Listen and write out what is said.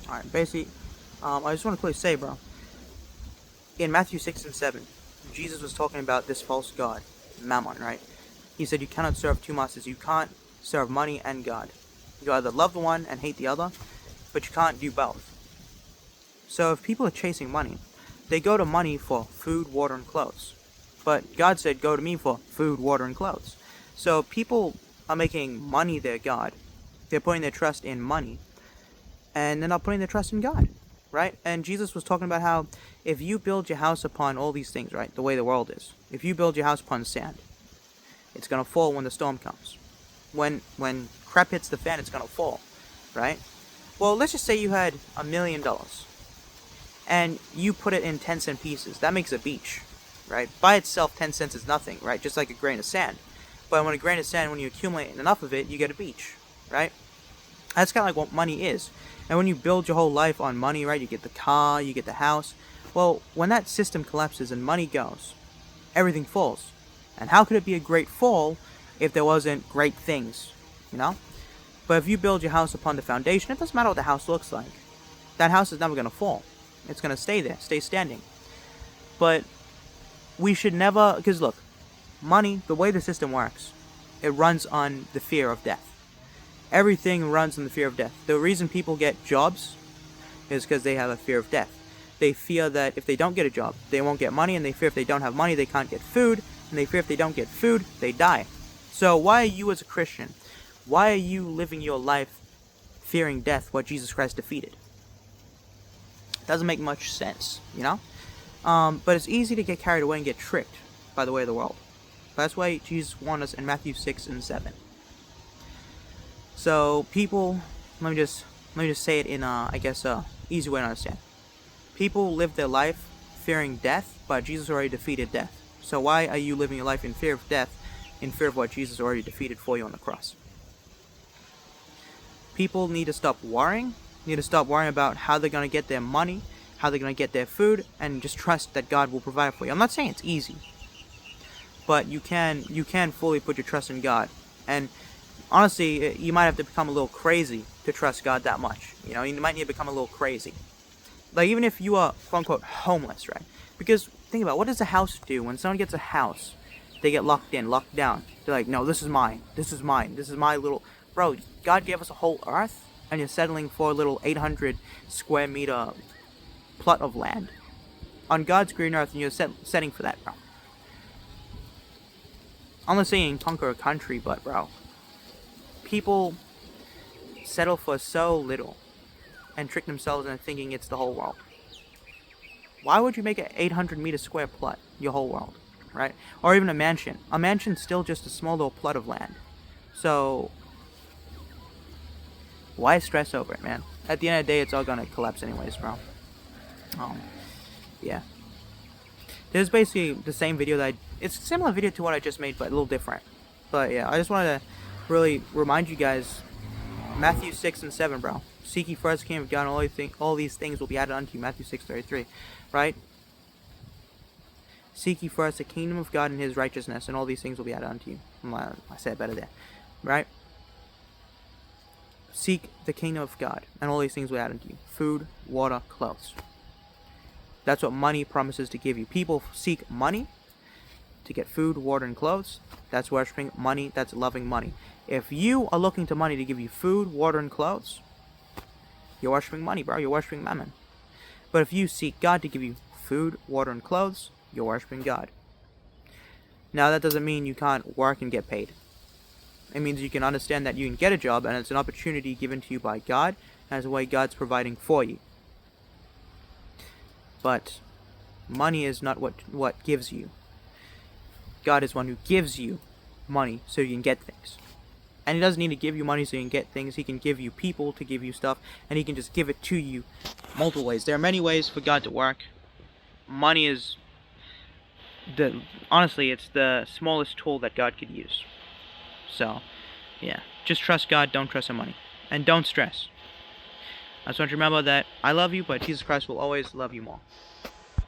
Alright, basically, I just want to quickly say, bro, in Matthew 6 and 7, Jesus was talking about this false god, Mammon, right? He said you cannot serve two masters. You can't serve money and God. You either love the one and hate the other, but you can't do both. So if people are chasing money, they go to money for food, water, and clothes. But God said, go to me for food, water, and clothes. So people are making money their God. They're putting their trust in money, and they're not putting their trust in God, right? And Jesus was talking about how if you build your house upon all these things, right, the way the world is, if you build your house upon sand, it's going to fall when the storm comes. When crap hits the fan, it's going to fall, right? Well, let's just say you had $1,000,000 and you put it in 10-cent pieces. That makes a beach, right? By itself, 10 cents is nothing, right? Just like a grain of sand. But when a grain of sand, when you accumulate enough of it, you get a beach, right? That's kind of like what money is. And when you build your whole life on money, right, you get the car, you get the house. Well, when that system collapses and money goes, everything falls. And how could it be a great fall if there wasn't great things, you know? But if you build your house upon the foundation, it doesn't matter what the house looks like. That house is never going to fall. It's going to stay there, stay standing. But we should never, because look, money, the way the system works, it runs on the fear of death. Everything runs on the fear of death. The reason people get jobs is because they have a fear of death. They fear that if they don't get a job, they won't get money, and they fear if they don't have money, they can't get food, and they fear if they don't get food, they die. So why are you as a Christian, why are you living your life fearing death, what Jesus Christ defeated? Doesn't make much sense, you know? But it's easy to get carried away and get tricked by the way of the world. That's why Jesus warned us in Matthew 6 and 7. So people, let me just say it in I guess easy way to understand. People live their life fearing death, but Jesus already defeated death. So why are you living your life in fear of death, in fear of what Jesus already defeated for you on the cross? People need to stop worrying. Need to stop worrying about how they're going to get their money, how they're going to get their food, and just trust that God will provide for you. I'm not saying it's easy, but you can fully put your trust in God. And honestly, you might have to become a little crazy to trust God that much. You know, you might need to become a little crazy. Like, even if you are, quote-unquote, homeless, right? Because, think about it, what does a house do? When someone gets a house, they get locked in, locked down. They're like, no, this is mine. This is mine. This is my little... Bro, God gave us a whole earth, and you're settling for a little 800 square meter plot of land. On God's green earth, and you're setting for that, bro. I'm not saying conquer a country, but, bro, people settle for so little and trick themselves into thinking it's the whole world. Why would you make an 800 meter square plot your whole world, right? Or even a mansion. A mansion's still just a small little plot of land. So why stress over it, man? At the end of the day, it's all gonna collapse anyways, bro. Yeah. There's basically the same video that it's a similar video to what I just made, but a little different. But yeah, I just wanted to really remind you guys, Matthew 6 and 7, bro. Seek ye first the kingdom of God, and all these things will be added unto you. Matthew 6:33, right? Seek ye first the kingdom of God and His righteousness, and all these things will be added unto you. I said it better there, right? Seek the kingdom of God, and all these things will be added unto you. Food, water, clothes. That's what money promises to give you. People seek money to get food, water, and clothes. That's worshiping money. That's loving money. If you are looking to money to give you food, water, and clothes, you're worshiping money, bro. You're worshiping mammon. But if you seek God to give you food, water, and clothes, you're worshiping God. Now, that doesn't mean you can't work and get paid. It means you can understand that you can get a job, and it's an opportunity given to you by God, as a way God's providing for you. But money is not what gives you. God is one who gives you money so you can get things. And He doesn't need to give you money so you can get things. He can give you people to give you stuff, and He can just give it to you multiple ways. There are many ways for God to work. Money is honestly, it's the smallest tool that God could use. So, yeah, just trust God, don't trust the money, and don't stress. I just want you to remember that I love you, but Jesus Christ will always love you more.